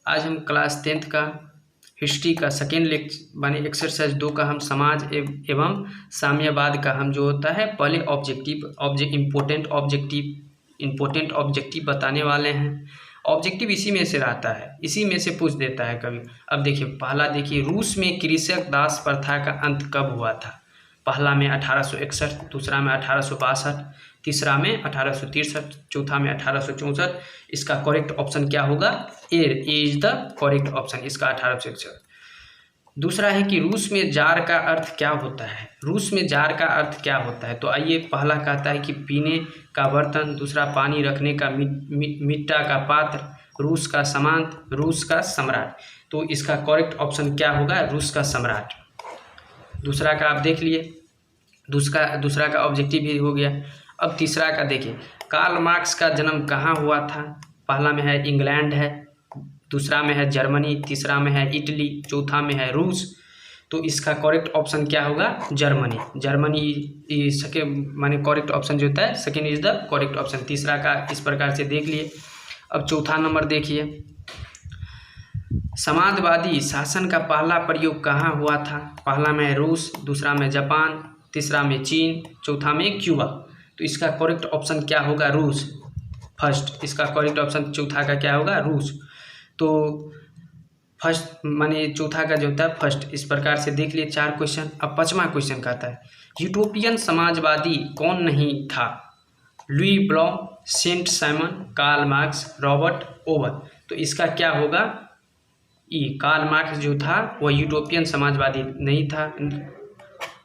आज हम class 10th का हिस्ट्री का सेकेंड लेक्चर माने एक्सरसाइज 2 का हम समाज एवं साम्यवाद का हम जो होता है पहले इम्पोर्टेंट ऑब्जेक्टिव बताने वाले हैं। ऑब्जेक्टिव इसी में से रहता है, इसी में से पूछ देता है कभी। अब देखिए पहला देखिए, रूस में कृषक दास प्रथा का अंत कब हुआ था? पहला में 1861, दूसरा में 1862, तीसरा में 1863, चौथा में 1864। इसका करेक्ट ऑप्शन क्या होगा? ए इज द करेक्ट ऑप्शन, इसका 1861। दूसरा है कि रूस में जार का अर्थ क्या होता है? रूस में जार का अर्थ क्या होता है? तो आइए, पहला कहता है कि पीने का बर्तन, दूसरा पानी रखने का मिट्टा का पात्र, रूस का सामंत, रूस का सम्राट। तो इसका करेक्ट ऑप्शन क्या होगा? रूस का सम्राट। दूसरा का आप देख लिए, दूसरा का ऑब्जेक्टिव भी हो गया। अब तीसरा का देखिए, कार्ल मार्क्स का जन्म कहाँ हुआ था? पहला में है इंग्लैंड है, दूसरा में है जर्मनी, तीसरा में है इटली, चौथा में है रूस। तो इसका करेक्ट ऑप्शन क्या होगा? जर्मनी सके माने करेक्ट ऑप्शन जो होता है second is the correct option. तीसरा का इस प्रकार से देख लिए। अब चौथा नंबर देखिए, समाजवादी शासन का पहला प्रयोग कहाँ हुआ था? पहला में रूस, दूसरा में जापान, तीसरा में चीन, चौथा में क्यूबा। तो इसका करेक्ट ऑप्शन क्या होगा? रूस फर्स्ट। इसका करेक्ट ऑप्शन चौथा का क्या होगा? रूस। तो फर्स्ट माने चौथा का जो होता है फर्स्ट। इस प्रकार से देख लिए 4 क्वेश्चन। अब 5वां क्वेश्चन कहता है, यूटोपियन समाजवादी कौन नहीं था? Louis Blanc, Saint Simon, Karl Marx, Robert Owen. तो इसका क्या होगा? ई कार्ल मार्क्स जो था वह यूटोपियन समाजवादी नहीं था।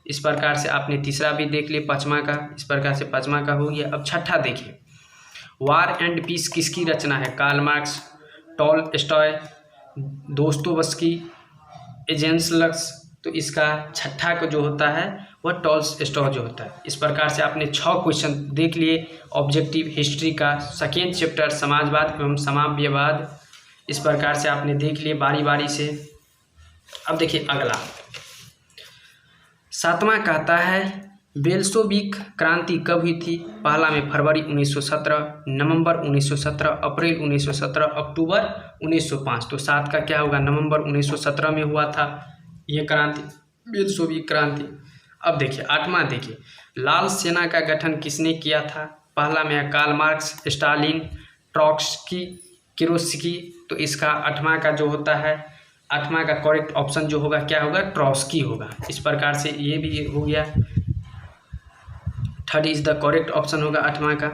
इस प्रकार से आपने तीसरा भी देख लिया 5वां का। इस प्रकार से 5वां का हो गया। अब छठा देखिए, वार एंड पीस किसकी रचना है? Karl Marx, Tolstoy, Dostoevsky, Engels. तो इसका छठा का जो होता है वह टॉलस्टॉय जो होता है। इस प्रकार से आपने 6 क्वेश्चन देख लिए ऑब्जेक्टिव हिस्ट्री का सेकेंड चैप्टर समाजवाद एवं साम्यवाद। इस प्रकार से आपने देख लिए बारी बारी से। अब देखिए अगला 7वां कहता है, बेल्शेविक क्रांति कब हुई थी? पहला में फरवरी 1917, नवंबर 1917, अप्रैल 1917, अक्टूबर 1905। तो 7 का क्या होगा? नवंबर 1917 में हुआ था ये क्रांति, बेल्शेविक क्रांति। अब देखिए 8वां देखिए, लाल सेना का गठन किसने किया था? पहला में है कार्ल मार्क्स, स्टालिन, ट्रॉट्स्की, किरोस्की। तो इसका 8वां का जो होता है 8वां का करेक्ट ऑप्शन जो होगा क्या होगा? ट्रॉट्स्की होगा। इस प्रकार से ये भी हो गया। Third is the correct option होगा 8वां का।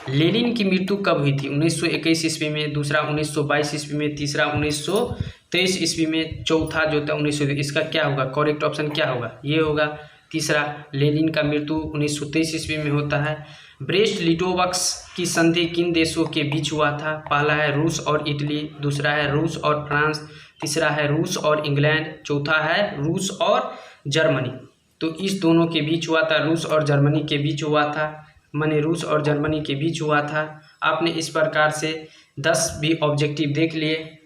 लेनिन की मृत्यु कब हुई थी? 1921 ईस्वी में, दूसरा 1922 ईस्वी में, तीसरा 1923 ईस्वी में, चौथा जो था 1900। इसका क्या होगा? करेक्ट ऑप्शन क्या होगा? ये होगा तीसरा। लेनिन का मृत्यु 1923 ईस्वी में होता है। ब्रेस्ट लिटोवस्क की संधि किन देशों के बीच हुआ था? पहला है रूस और इटली, दूसरा है रूस और फ्रांस, तीसरा है रूस और इंग्लैंड, चौथा है रूस और जर्मनी। तो इस दोनों के बीच हुआ था, रूस और जर्मनी के बीच हुआ था, माने रूस और जर्मनी के बीच हुआ था। आपने इस प्रकार से 10 भी ऑब्जेक्टिव देख लिए।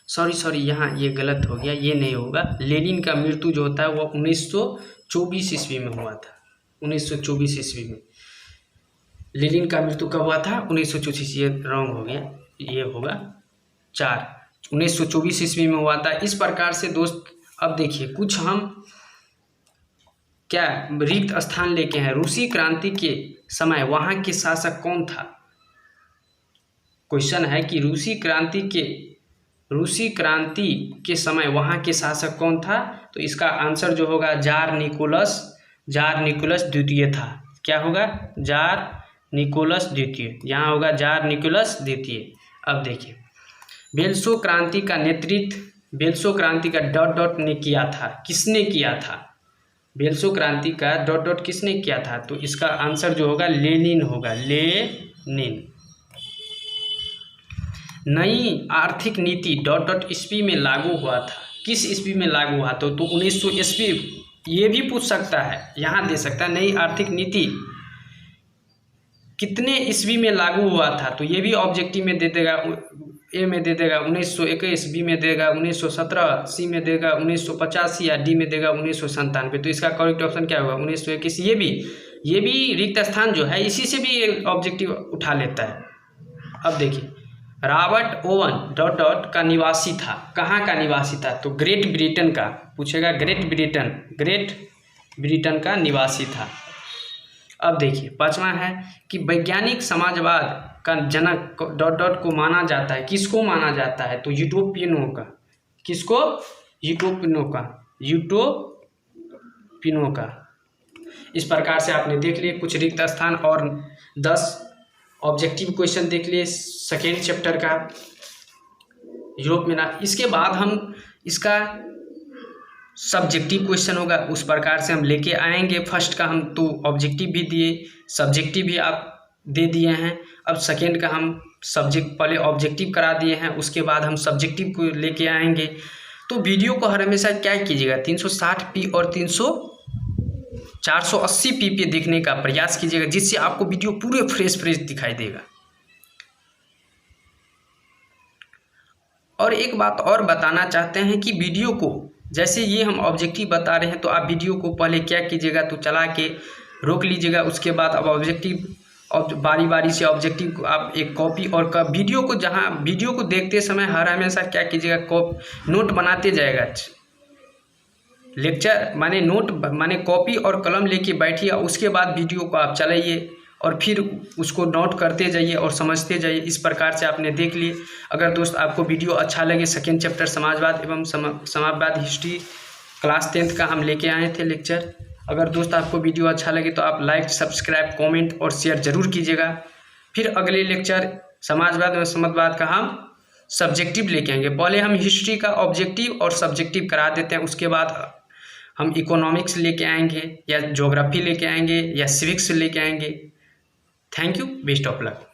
सॉरी यहाँ ये गलत हो गया, ये नहीं होगा। लेनिन का मृत्यु जो होता है वो 1924 ईस्वी में हुआ था। 1924 ईस्वी में लेनिन का मृत्यु कब हुआ था? 1924। ये रॉन्ग हो गया, ये होगा 4। 1924 ईस्वी में हुआ था। इस प्रकार से दोस्त अब देखिए कुछ हम क्या रिक्त स्थान लेके हैं। रूसी क्रांति के समय वहाँ के शासक कौन था? क्वेश्चन है कि रूसी क्रांति के समय वहाँ के शासक कौन था? तो इसका आंसर जो होगा जार निकोलस द्वितीय था। क्या होगा? जार निकोलस द्वितीय। यहाँ होगा जार निकोलस द्वितीय। अब देखिए, बेल्शो क्रांति का नेतृत्व बेल्शो क्रांति का ... ने किया था। किसने किया था? बेल्शो क्रांति का ... किसने किया था? तो इसका आंसर जो होगा लेनिन होगा, लेनिन। नई आर्थिक नीति ... ईस्वी में लागू हुआ था। किस ईस्वी में लागू हुआ? तो 1900 ईस्वी। ये भी पूछ सकता है, यहाँ दे सकता है नई आर्थिक नीति कितने ईस्वी में लागू हुआ था? तो ये भी ऑब्जेक्टिव में दे देगा, ए में दे देगा 1921, बी में देगा 1917, सी में देगा 1985 या डी में देगा 1997। तो इसका करेक्ट ऑप्शन क्या होगा? 1921। ये भी रिक्त स्थान जो है इसी से भी ऑब्जेक्टिव उठा लेता है। अब देखिए रॉबर्ट ओवन डॉट डॉट का निवासी था। कहाँ का निवासी था? तो ग्रेट ब्रिटेन का पूछेगा, ग्रेट ब्रिटेन का निवासी था। अब देखिए पांचवा है कि वैज्ञानिक समाजवाद का जनक डॉट डॉट को माना जाता है। किसको माना जाता है? तो यूटोपियनों का। किसको? यूटोपियनों का। इस प्रकार से आपने देख लिए कुछ रिक्त स्थान और 10 ऑब्जेक्टिव क्वेश्चन देख लिए सेकेंड चैप्टर का यूरोप में ना। इसके बाद हम इसका सब्जेक्टिव क्वेश्चन होगा, उस प्रकार से हम लेके आएंगे। फर्स्ट का हम तो ऑब्जेक्टिव भी दिए, सब्जेक्टिव भी आप दे दिए हैं। अब सेकेंड का हम पहले ऑब्जेक्टिव करा दिए हैं, उसके बाद हम सब्जेक्टिव को लेके आएंगे। तो वीडियो को हर हमेशा क्या कीजिएगा, 360p और 480p पे देखने का प्रयास कीजिएगा, जिससे आपको वीडियो पूरे फ्रेश दिखाई देगा। और एक बात और बताना चाहते हैं कि वीडियो को जैसे ये हम ऑब्जेक्टिव बता रहे हैं, तो आप वीडियो को पहले क्या कीजिएगा, तो चला के रोक लीजिएगा। उसके बाद अब ऑब्जेक्टिव बारी बारी से ऑब्जेक्टिव को आप एक कॉपी और वीडियो को जहाँ वीडियो को देखते समय हर हमेशा क्या कीजिएगा, नोट बनाते जाएगा। लेक्चर माने कॉपी और कलम लेके बैठिए, उसके बाद वीडियो को आप चलाइए और फिर उसको नोट करते जाइए और समझते जाइए। इस प्रकार से आपने देख लिए। अगर दोस्त आपको वीडियो अच्छा लगे, सेकेंड चैप्टर समाजवाद एवं समाजवाद हिस्ट्री क्लास 10th का हम लेके आए थे लेक्चर। अगर दोस्त आपको वीडियो अच्छा लगे तो आप लाइक, सब्सक्राइब, कमेंट और शेयर जरूर कीजिएगा। फिर अगले लेक्चर समाजवाद एवं समाजवाद का हम सब्जेक्टिव लेके आएंगे। पहले हम हिस्ट्री का ऑब्जेक्टिव और सब्जेक्टिव करा देते हैं, उसके बाद हम इकोनॉमिक्स लेके आएंगे या ज्योग्राफी लेके आएंगे या सिविक्स लेके आएंगे। Thank you, best of luck.